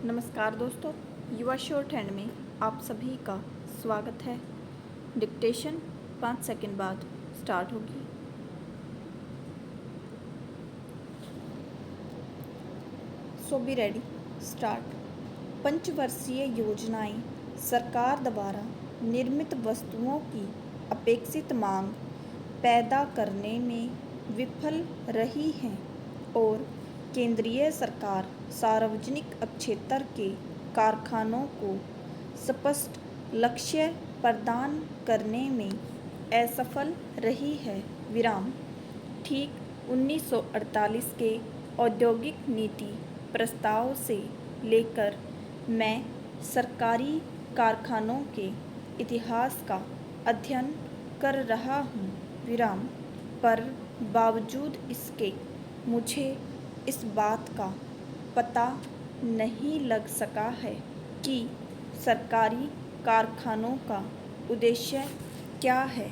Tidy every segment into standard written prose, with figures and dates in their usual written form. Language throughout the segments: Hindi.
नमस्कार दोस्तों, युवा शॉर्ट हैंड में आप सभी का स्वागत है। डिक्टेशन 5 सेकंड बाद स्टार्ट होगी। सो बी रेडी, स्टार्ट। पंचवर्षीय योजनाएं सरकार द्वारा निर्मित वस्तुओं की अपेक्षित मांग पैदा करने में विफल रही हैं और केंद्रीय सरकार सार्वजनिक क्षेत्र के कारखानों को स्पष्ट लक्ष्य प्रदान करने में असफल रही है। विराम। ठीक 1948 के औद्योगिक नीति प्रस्ताव से लेकर मैं सरकारी कारखानों के इतिहास का अध्ययन कर रहा हूँ। विराम। पर बावजूद इसके मुझे इस बात का पता नहीं लग सका है कि सरकारी कारखानों का उद्देश्य क्या है।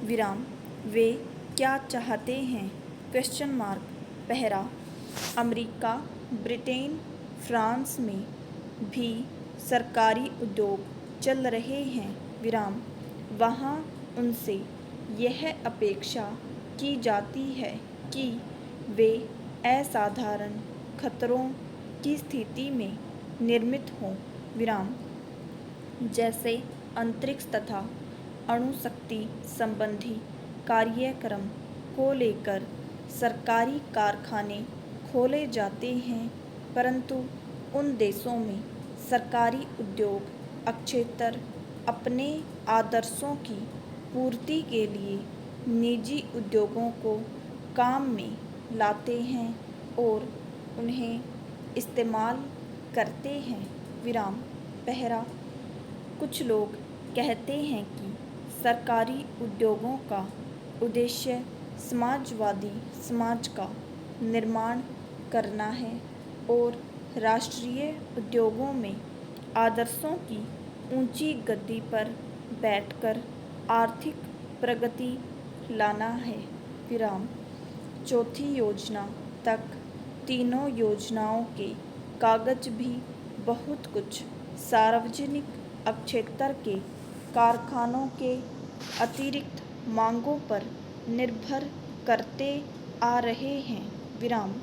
विराम। वे क्या चाहते हैं? Question mark. पहला, अमेरिका, ब्रिटेन, फ्रांस में भी सरकारी उद्योग चल रहे हैं। विराम। वहाँ उनसे यह अपेक्षा की जाती है कि वे असाधारण खतरों की स्थिति में निर्मित हों। विराम। जैसे अंतरिक्ष तथा अणुशक्ति संबंधी कार्यक्रम को लेकर सरकारी कारखाने खोले जाते हैं, परंतु उन देशों में सरकारी उद्योग क्षेत्र अपने आदर्शों की पूर्ति के लिए निजी उद्योगों को काम में लाते हैं और उन्हें इस्तेमाल करते हैं। विराम। पहला, कुछ लोग कहते हैं कि सरकारी उद्योगों का उद्देश्य समाजवादी समाज का निर्माण करना है और राष्ट्रीय उद्योगों में आदर्शों की ऊंची गद्दी पर बैठकर आर्थिक प्रगति लाना है। विराम। चौथी योजना तक तीनों योजनाओं के कागज भी बहुत कुछ सार्वजनिक क्षेत्र के कारखानों के अतिरिक्त मांगों पर निर्भर करते आ रहे हैं। विराम।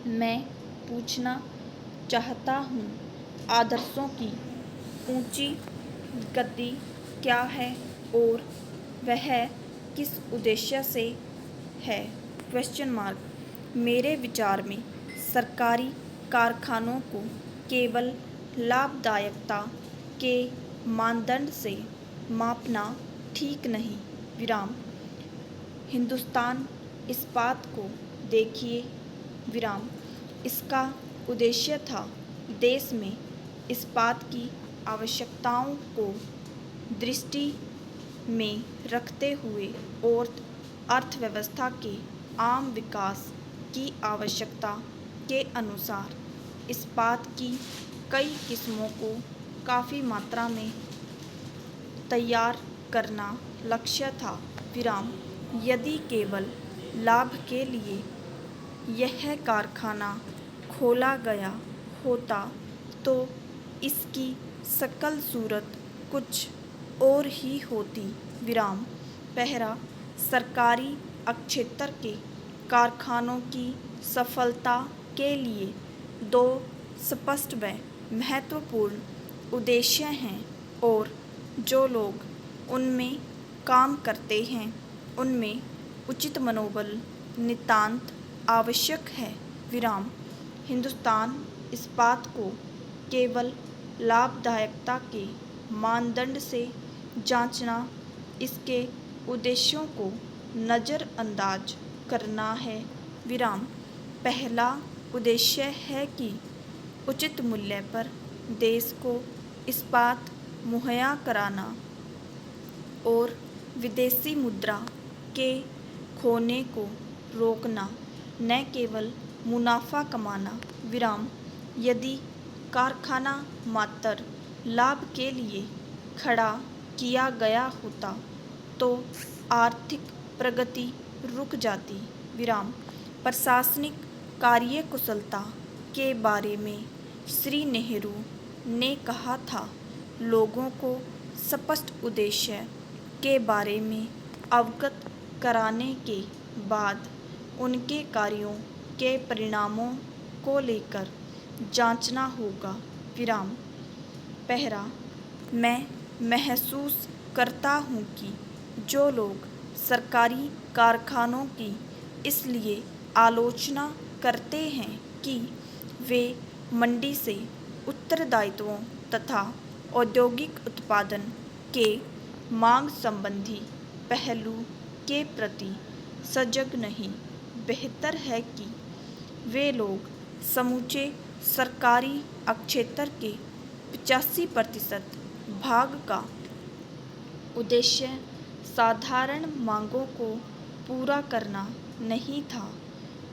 मैं पूछना चाहता हूँ, आदर्शों की ऊंची गति क्या है और वह किस उद्देश्य से है? Question mark. मेरे विचार में सरकारी कारखानों को केवल लाभदायकता के मानदंड से मापना ठीक नहीं। विराम। हिंदुस्तान इस्पात को देखिए। विराम। इसका उद्देश्य था देश में इस्पात की आवश्यकताओं को दृष्टि में रखते हुए और अर्थव्यवस्था के आम विकास की आवश्यकता के अनुसार इस्पात की कई किस्मों को काफ़ी मात्रा में तैयार करना लक्ष्य था। विराम। यदि केवल लाभ के लिए यह कारखाना खोला गया होता तो इसकी शकल सूरत कुछ और ही होती। विराम। पहला, सरकारी क्षेत्र के कारखानों की सफलता के लिए दो स्पष्ट व महत्वपूर्ण उद्देश्य हैं और जो लोग उनमें काम करते हैं उनमें उचित मनोबल नितांत आवश्यक है। विराम। हिंदुस्तान इस्पात को केवल लाभदायकता के मानदंड से जांचना इसके उद्देश्यों को नज़रअंदाज करना है। विराम। पहला उद्देश्य है कि उचित मूल्य पर देश को इस्पात मुहैया कराना और विदेशी मुद्रा के खोने को रोकना, न केवल मुनाफा कमाना। विराम। यदि कारखाना मात्र लाभ के लिए खड़ा किया गया होता तो आर्थिक प्रगति रुक जाती। विराम। प्रशासनिक कार्यकुशलता के बारे में श्री नेहरू ने कहा था, लोगों को स्पष्ट उद्देश्य के बारे में अवगत कराने के बाद उनके कार्यों के परिणामों को लेकर जांचना होगा। विराम। पहला, मैं महसूस करता हूँ कि जो लोग सरकारी कारखानों की इसलिए आलोचना करते हैं कि वे मंडी से उत्तरदायित्वों तथा औद्योगिक उत्पादन के मांग संबंधी पहलू के प्रति सजग नहीं, बेहतर है कि वे लोग समूचे सरकारी क्षेत्र के 85% भाग का उद्देश्य साधारण मांगों को पूरा करना नहीं था,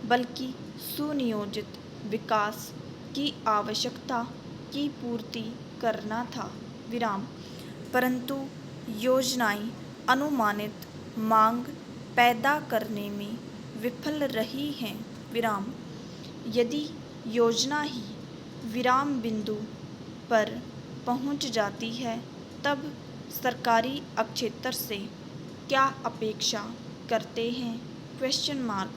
बल्कि सुनियोजित विकास की आवश्यकता की पूर्ति करना था। विराम। परंतु योजनाएं अनुमानित मांग पैदा करने में विफल रही हैं। विराम। यदि योजना ही विराम बिंदु पर पहुंच जाती है, तब सरकारी क्षेत्र से क्या अपेक्षा करते हैं? Question mark.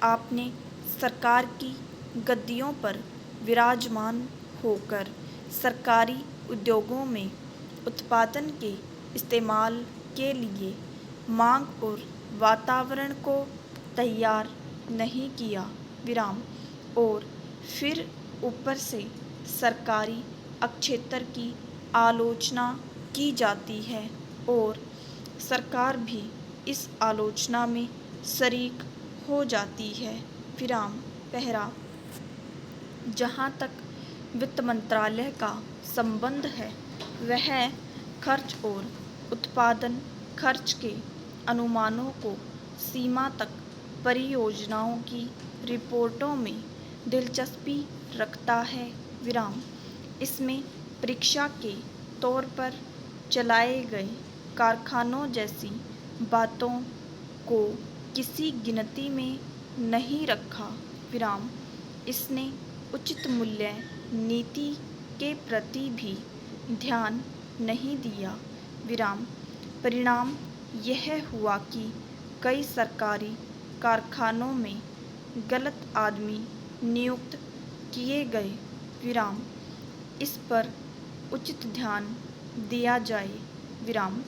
आपने सरकार की गद्दियों पर विराजमान होकर सरकारी उद्योगों में उत्पादन के इस्तेमाल के लिए मांग और वातावरण को तैयार नहीं किया। विराम। और फिर ऊपर से सरकारी क्षेत्र की आलोचना की जाती है और सरकार भी इस आलोचना में शरीक हो जाती है। विराम। पहला, जहाँ तक वित्त मंत्रालय का संबंध है, वह खर्च और उत्पादन खर्च के अनुमानों को सीमा तक परियोजनाओं की रिपोर्टों में दिलचस्पी रखता है। विराम। इसमें परीक्षा के तौर पर चलाए गए कारखानों जैसी बातों को किसी गिनती में नहीं रखा। विराम। इसने उचित मूल्य नीति के प्रति भी ध्यान नहीं दिया। विराम। परिणाम यह हुआ कि कई सरकारी कारखानों में गलत आदमी नियुक्त किए गए। विराम। इस पर उचित ध्यान दिया जाए। विराम।